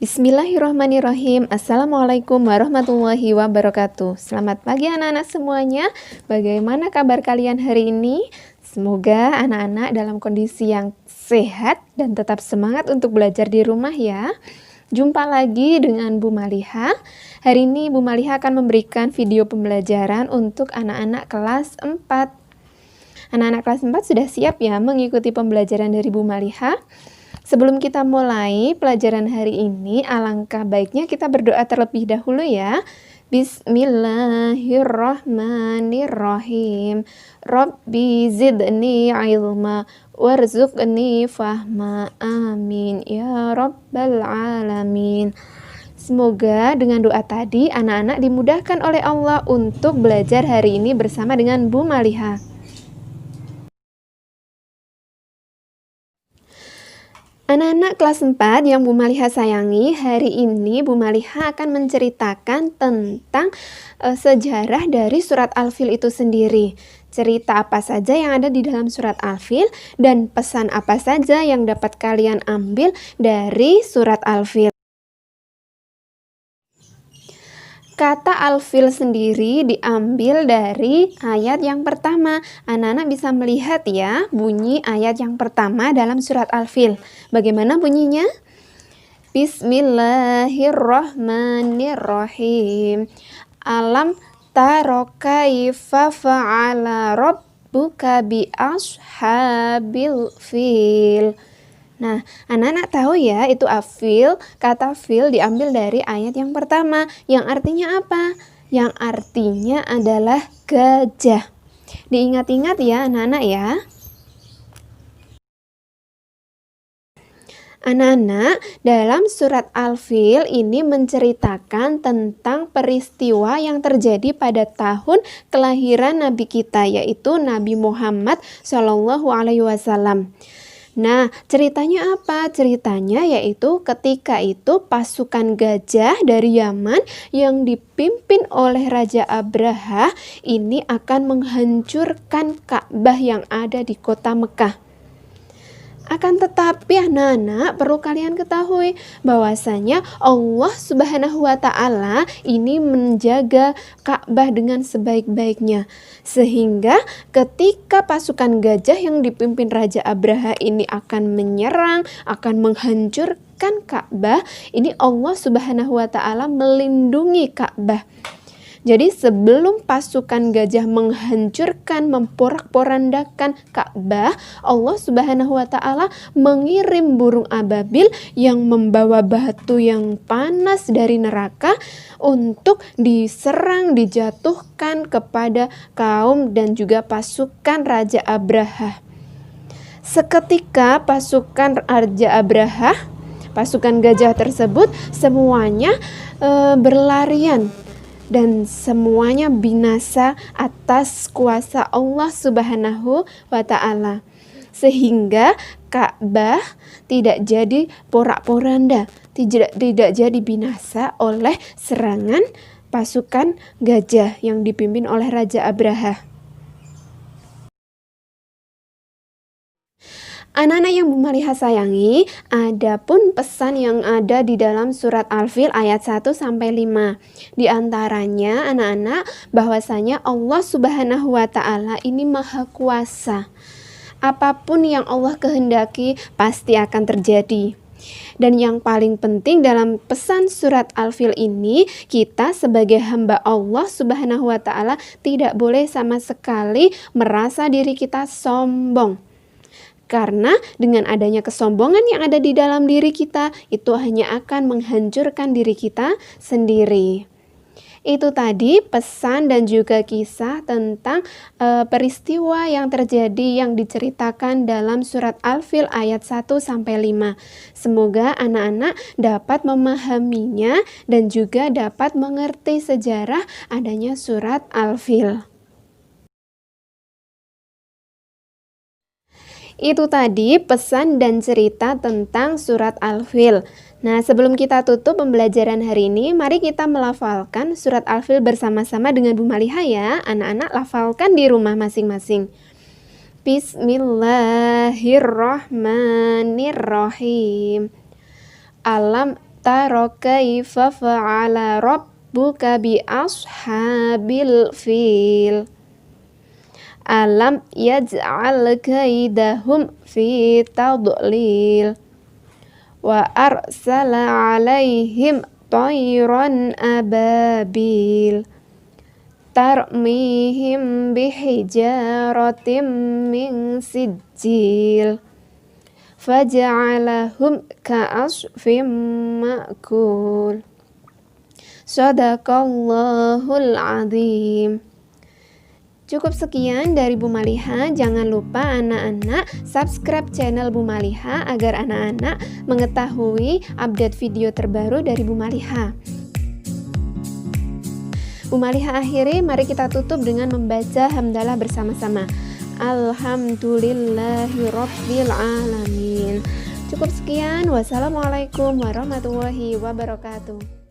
Bismillahirrahmanirrahim. Assalamualaikum warahmatullahi wabarakatuh. Selamat pagi anak-anak semuanya. Bagaimana kabar kalian hari ini? Semoga anak-anak dalam kondisi yang sehat dan tetap semangat untuk belajar di rumah ya. Jumpa lagi dengan Bu Maliha. Hari ini Bu Maliha akan memberikan video pembelajaran untuk anak-anak kelas 4. Anak-anak kelas 4 sudah siap ya mengikuti pembelajaran dari Bu Maliha? Sebelum kita mulai pelajaran hari ini, alangkah baiknya kita berdoa terlebih dahulu ya. Bismillahirrahmanirrahim. Rabbi zidni ilma warzuqni fahma. Amin ya rabbal alamin. Semoga dengan doa tadi anak-anak dimudahkan oleh Allah untuk belajar hari ini bersama dengan Bu Maliha. Anak-anak kelas 4 yang Bu Maliha sayangi, hari ini Bu Maliha akan menceritakan tentang sejarah dari surat Al-Fil itu sendiri. Cerita apa saja yang ada di dalam surat Al-Fil dan pesan apa saja yang dapat kalian ambil dari surat Al-Fil. Kata Al-Fil sendiri diambil dari ayat yang pertama. Anak-anak bisa melihat ya bunyi ayat yang pertama dalam surat Al-Fil. Bagaimana bunyinya? Bismillahirrahmanirrahim. Alam tara kaifa fa'ala rabbuka bi ashabil fil. Nah, anak-anak tahu ya itu afil, kata fil diambil dari ayat yang pertama. Yang artinya apa? Yang artinya adalah gajah. Diingat-ingat ya anak-anak ya. Anak-anak, dalam surat Al-Fil ini menceritakan tentang peristiwa yang terjadi pada tahun kelahiran Nabi kita, yaitu Nabi Muhammad SAW. Nah, ceritanya apa? Ceritanya yaitu ketika itu pasukan gajah dari Yaman yang dipimpin oleh Raja Abraha ini akan menghancurkan Ka'bah yang ada di kota Mekah. Akan tetapi anak-anak perlu kalian ketahui bahwasanya Allah Subhanahu wa Ta'ala ini menjaga Ka'bah dengan sebaik-baiknya. Sehingga ketika pasukan gajah yang dipimpin Raja Abraha ini akan menyerang, akan menghancurkan Ka'bah, ini Allah Subhanahu wa Ta'ala melindungi Ka'bah. Jadi sebelum pasukan gajah menghancurkan, memporak-porandakan Ka'bah, Allah Subhanahu wa Ta'ala mengirim burung ababil yang membawa batu yang panas dari neraka untuk diserang, dijatuhkan kepada kaum dan juga pasukan Raja Abraha. Seketika pasukan Raja Abraha, pasukan gajah tersebut semuanya berlarian. Dan semuanya binasa atas kuasa Allah Subhanahu wa Ta'ala. Sehingga Ka'bah tidak jadi porak-poranda, tidak jadi binasa oleh serangan pasukan gajah yang dipimpin oleh Raja Abraha. Anak-anak yang Bu Maliha sayangi, ada pun pesan yang ada di dalam surat Al-Fil ayat 1-5. Di antaranya anak-anak bahwasanya Allah Subhanahu wa Ta'ala ini maha kuasa. Apapun yang Allah kehendaki pasti akan terjadi. Dan yang paling penting dalam pesan surat Al-Fil ini, kita sebagai hamba Allah Subhanahu wa Ta'ala tidak boleh sama sekali merasa diri kita sombong. Karena dengan adanya kesombongan yang ada di dalam diri kita, itu hanya akan menghancurkan diri kita sendiri. Itu tadi pesan dan juga kisah tentang peristiwa yang terjadi yang diceritakan dalam surat Al-Fil ayat 1-5. Semoga anak-anak dapat memahaminya dan juga dapat mengerti sejarah adanya surat Al-Fil. Itu tadi pesan dan cerita tentang surat Al-Fil. Nah, sebelum kita tutup pembelajaran hari ini, mari kita melafalkan surat Al-Fil bersama-sama dengan Bu Maliha ya. Anak-anak lafalkan di rumah masing-masing. Bismillahirrahmanirrahim. Alam tara kaifa fa'ala rabbuka bi ashabil fil. Alam yaj'al kaidahum fi tadlil. Wa arsala alaihim tayran ababil. Tarmihim bihijaratim min sijil. Faja'alahum ka'asfim ma'kul. Shadaqallahul azim. Cukup sekian dari Bu Maliha. Jangan lupa anak-anak subscribe channel Bu Maliha agar anak-anak mengetahui update video terbaru dari Bu Maliha. Bu Maliha akhiri, mari kita tutup dengan membaca hamdalah bersama-sama. Alhamdulillahirabbil alamin. Cukup sekian. Wassalamualaikum warahmatullahi wabarakatuh.